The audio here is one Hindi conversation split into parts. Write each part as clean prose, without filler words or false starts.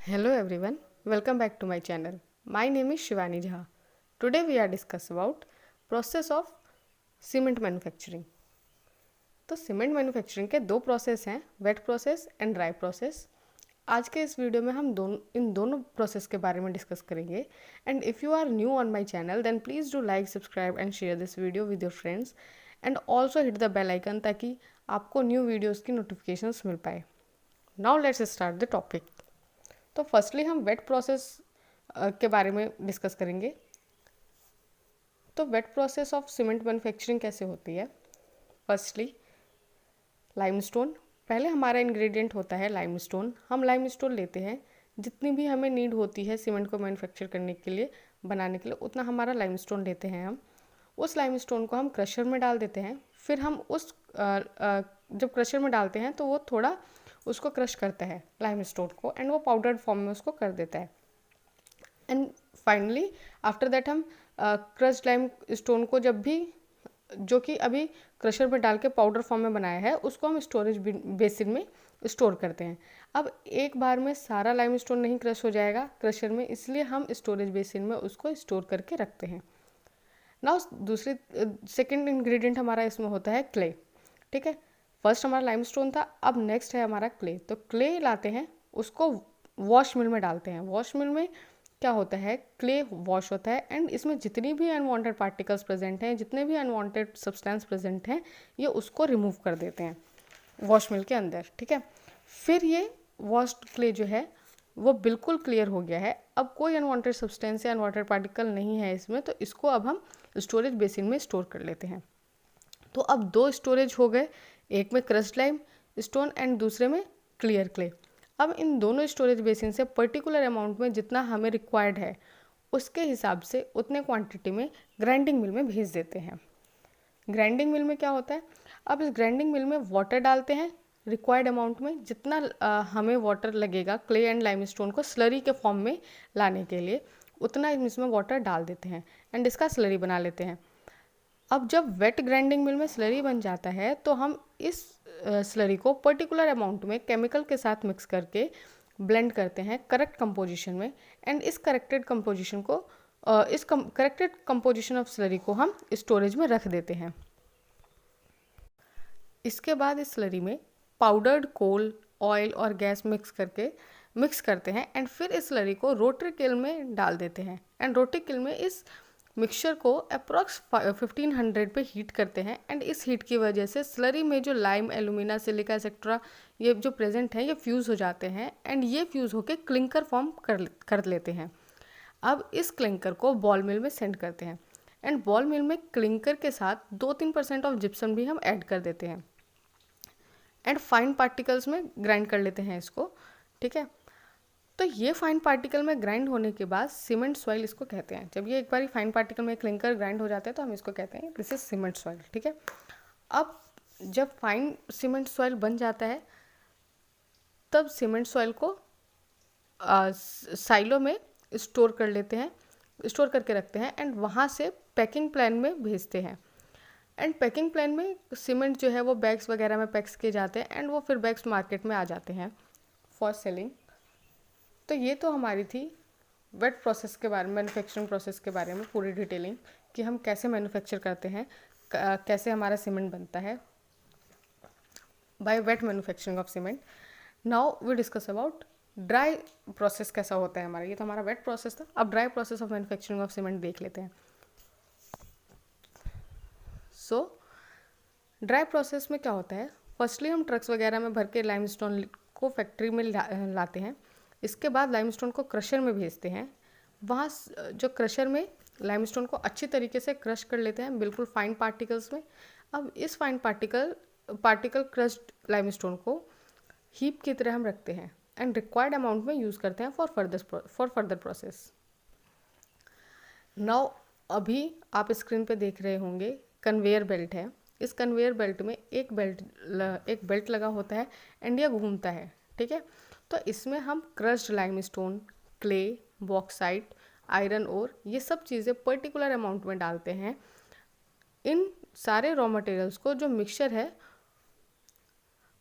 Hello everyone, welcome back to my channel. My name is Shivani Jha. Today we are discuss about process of cement manufacturing. तो सीमेंट मैन्युफैक्चरिंग के दो प्रोसेस हैं, wet process and dry process. आज के इस वीडियो में हम इन दोनों प्रोसेस के बारे में डिस्कस करेंगे. And if you are new on my channel then please do like, subscribe and share this video with your friends and also hit the bell icon ताकि आपको न्यू वीडियोज़ की नोटिफिकेशंस मिल पाए. Now let's start the topic. तो फर्स्टली हम वेट प्रोसेस के बारे में डिस्कस करेंगे. तो wet process of cement manufacturing कैसे होती है. Firstly limestone. पहले हमारा इंग्रेडिएंट होता है लाइमस्टोन. हम लाइमस्टोन लेते हैं, जितनी भी हमें नीड होती है सीमेंट को मैन्युफैक्चर करने के लिए, बनाने के लिए, उतना हमारा लाइमस्टोन लेते हैं हम. उस लाइमस्टोन को हम क्रशर में डाल देते हैं. फिर हम जब क्रशर में डालते हैं तो वो थोड़ा उसको क्रश करता है लाइमस्टोन को, एंड वो पाउडर्ड फॉर्म में उसको कर देता है. एंड फाइनली आफ्टर दैट हम क्रश्ड लाइम स्टोन को जब भी, जो कि अभी क्रशर में डाल के पाउडर फॉर्म में बनाया है, उसको हम स्टोरेज बेसिन में स्टोर करते हैं. अब एक बार में सारा लाइम स्टोन नहीं क्रश हो जाएगा क्रशर में, इसलिए हम स्टोरेज बेसिन में उसको स्टोर करके रखते हैं. नाउ दूसरी सेकेंड इंग्रेडिएंट हमारा इसमें होता है क्ले. ठीक है, फर्स्ट हमारा लाइमस्टोन था, अब नेक्स्ट है हमारा क्ले. तो क्ले लाते हैं, उसको वॉश मिल में डालते हैं. वॉश मिल में क्या होता है, क्ले वॉश होता है एंड इसमें जितनी भी अनवांटेड पार्टिकल्स प्रेजेंट हैं, जितने भी अनवांटेड सब्सटेंस प्रेजेंट हैं, ये उसको रिमूव कर देते हैं वॉश मिल के अंदर. ठीक है, फिर ये वॉश्ड क्ले जो है वो बिल्कुल क्लियर हो गया है. अब कोई अनवांटेड सब्सटेंस या अनवांटेड पार्टिकल नहीं है इसमें, तो इसको अब हम स्टोरेज बेसिन में स्टोर कर लेते हैं. तो अब दो स्टोरेज हो गए, एक में क्रश्ड लाइम स्टोन एंड दूसरे में क्लियर क्ले. अब इन दोनों स्टोरेज बेसिन से पर्टिकुलर अमाउंट में जितना हमें रिक्वायर्ड है, उसके हिसाब से उतने क्वांटिटी में ग्राइंडिंग मिल में भेज देते हैं. ग्राइंडिंग मिल में क्या होता है, अब इस ग्राइंडिंग मिल में वाटर डालते हैं रिक्वायर्ड अमाउंट में. जितना हमें वाटर लगेगा क्ले एंड लाइमस्टोन को स्लरी के फॉर्म में लाने के लिए, उतना इसमें वाटर डाल देते हैं एंड इसका स्लरी बना लेते हैं. अब जब वेट ग्राइंडिंग मिल में स्लरी बन जाता है, तो हम इस स्लरी को पर्टिकुलर अमाउंट में केमिकल के साथ मिक्स करके ब्लेंड करते हैं करेक्ट कंपोजिशन में. एंड इस करेक्टेड कंपोजिशन को करेक्टेड कंपोजिशन ऑफ स्लरी को हम स्टोरेज में रख देते हैं. इसके बाद इस स्लरी में पाउडर्ड कोल, ऑयल और गैस मिक्स करते हैं एंड फिर इस स्लरी को रोटरी किल में डाल देते हैं. एंड रोटरी किल में इस मिक्सचर को अप्रॉक्स 1500 पे हीट करते हैं. एंड इस हीट की वजह से स्लरी में जो लाइम, एलुमिना, सिलिका एक्सेट्रा ये जो प्रेजेंट हैं, ये फ्यूज़ हो जाते हैं एंड ये फ्यूज़ होकर क्लिंकर फॉर्म कर लेते हैं. अब इस क्लिंकर को बॉल मिल में सेंड करते हैं एंड बॉल मिल में क्लिंकर के साथ 2-3% ऑफ जिप्सम भी हम ऐड कर देते हैं एंड फाइन पार्टिकल्स में ग्राइंड कर लेते हैं इसको. ठीक है, तो ये फाइन पार्टिकल में ग्राइंड होने के बाद सीमेंट सॉइल इसको कहते हैं. जब ये एक बार फाइन पार्टिकल में क्लिंकर ग्राइंड हो जाता है तो हम इसको कहते हैं दिस इज सीमेंट सॉइल. ठीक है, अब जब फाइन सीमेंट सॉइल बन जाता है, तब सीमेंट सॉइल को साइलो में स्टोर कर लेते हैं, स्टोर करके रखते हैं एंड वहाँ से पैकिंग प्लान में भेजते हैं. एंड पैकिंग प्लान में सीमेंट जो है वो बैग्स वगैरह में पैक्स किए जाते हैं एंड वो फिर बैग्स मार्केट में आ जाते हैं फॉर सेलिंग. तो ये तो हमारी थी वेट प्रोसेस के बारे में, मैन्युफैक्चरिंग प्रोसेस के बारे में पूरी डिटेलिंग कि हम कैसे मैन्युफैक्चर करते हैं, कैसे हमारा सीमेंट बनता है by wet manufacturing of cement. Now we discuss about dry process कैसा होता है हमारा. ये तो हमारा वेट प्रोसेस था. अब dry process of manufacturing of cement देख लेते हैं. सो ड्राई प्रोसेस में क्या होता है, फर्स्टली हम ट्रक्स वगैरह में भर के लाइमस्टोन को फैक्ट्री में लाते हैं. इसके बाद लाइमस्टोन को क्रशर में भेजते हैं. वहाँ जो क्रशर में लाइमस्टोन को अच्छी तरीके से क्रश कर लेते हैं बिल्कुल फाइन पार्टिकल्स में. अब इस फाइन पार्टिकल क्रश्ड लाइमस्टोन को हीप की तरह हम रखते हैं एंड रिक्वायर्ड अमाउंट में यूज़ करते हैं फॉर फर्दर प्रोसेस. नाउ अभी आप स्क्रीन पे देख रहे होंगे कन्वेयर बेल्ट है. इस कन्वेयर बेल्ट में एक बेल्ट लगा होता है एंड यह घूमता है. ठीक है, तो इसमें हम crushed limestone, clay, bauxite, iron ore, ये सब चीज़ें पर्टिकुलर अमाउंट में डालते हैं. इन सारे रॉ मटेरियल्स को जो मिक्सचर है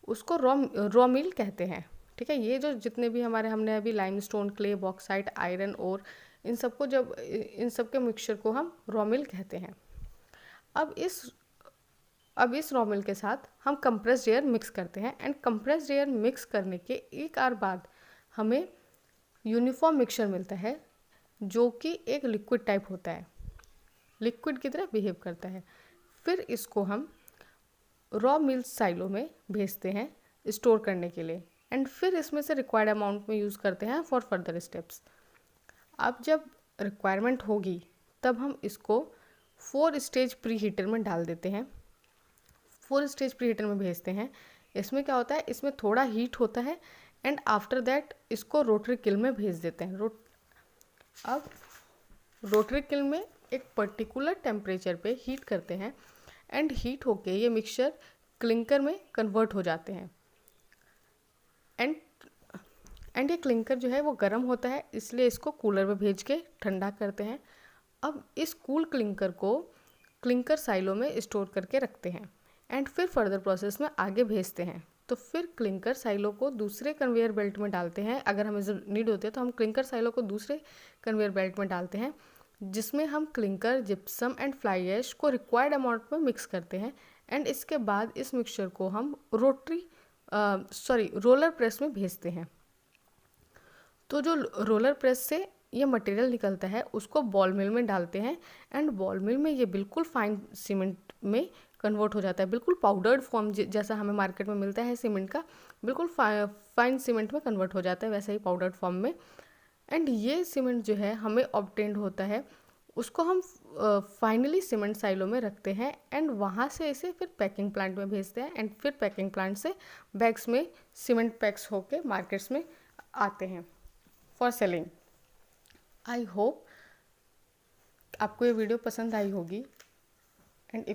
उसको रॉ मिल कहते हैं. ठीक है। ये जो जितने भी हमने अभी लाइमस्टोन, क्ले, बॉक्साइट, आयरन और इन सब के मिक्सचर को हम रॉ मिल कहते हैं। अब इस रॉ मिल के साथ हम कंप्रेस्ड एयर मिक्स करते हैं एंड कंप्रेस्ड एयर मिक्स करने के एक आवर बाद हमें यूनिफॉर्म मिक्सचर मिलता है जो कि एक लिक्विड टाइप होता है, लिक्विड की तरह बिहेव करता है। फिर इसको हम रॉ मिल साइलो में भेजते हैं स्टोर करने के लिए एंड फिर इसमें से रिक्वायर्ड अमाउंट में यूज़ करते हैं फॉर फर्दर स्टेप्स। अब जब रिक्वायरमेंट होगी तब हम इसको 4 स्टेज प्री हीटर में डाल देते हैं, 4 स्टेज प्री हीटर में भेजते हैं। इसमें क्या होता है, इसमें थोड़ा हीट होता है एंड आफ्टर दैट इसको रोटरी किल में भेज देते हैं। अब रोटरी किल में एक पर्टिकुलर टेम्परेचर पे हीट करते हैं एंड हीट होके ये मिक्सचर क्लिंकर में कन्वर्ट हो जाते हैं एंड ये क्लिंकर जो है वो गर्म होता है, इसलिए इसको कूलर में भेज के ठंडा करते हैं। अब इस कूल क्लिंकर को क्लिंकर साइलो में स्टोर करके रखते हैं एंड फिर फर्दर प्रोसेस में आगे भेजते हैं। तो फिर क्लिंकर साइलो को दूसरे कन्वेयर बेल्ट में डालते हैं। अगर हमें नीड होती है तो हम क्लिंकर साइलो को दूसरे कन्वेयर बेल्ट में डालते हैं, जिसमें हम clinker, gypsum and fly ash को रिक्वायर्ड अमाउंट में मिक्स करते हैं एंड इसके बाद इस मिक्सचर को हम रोलर प्रेस में भेजते हैं। तो जो रोलर प्रेस से ये मटेरियल निकलता है उसको बॉल मिल में डालते हैं एंड बॉल मिल में ये बिल्कुल फाइन सीमेंट में कन्वर्ट हो जाता है, बिल्कुल पाउडर्ड फॉर्म जैसा हमें मार्केट में मिलता है सीमेंट का, बिल्कुल फाइन सीमेंट में कन्वर्ट हो जाता है वैसे ही पाउडर्ड फॉर्म में। एंड ये सीमेंट जो है हमें ऑब्टेंड होता है, उसको हम फाइनली सीमेंट साइलो में रखते हैं एंड वहाँ से इसे फिर पैकिंग प्लांट में भेजते हैं एंड फिर पैकिंग प्लांट से बैग्स में सीमेंट पैक्स होके मार्केट्स में आते हैं फॉर सेलिंग। आई होप आपको ये वीडियो पसंद आई होगी एंड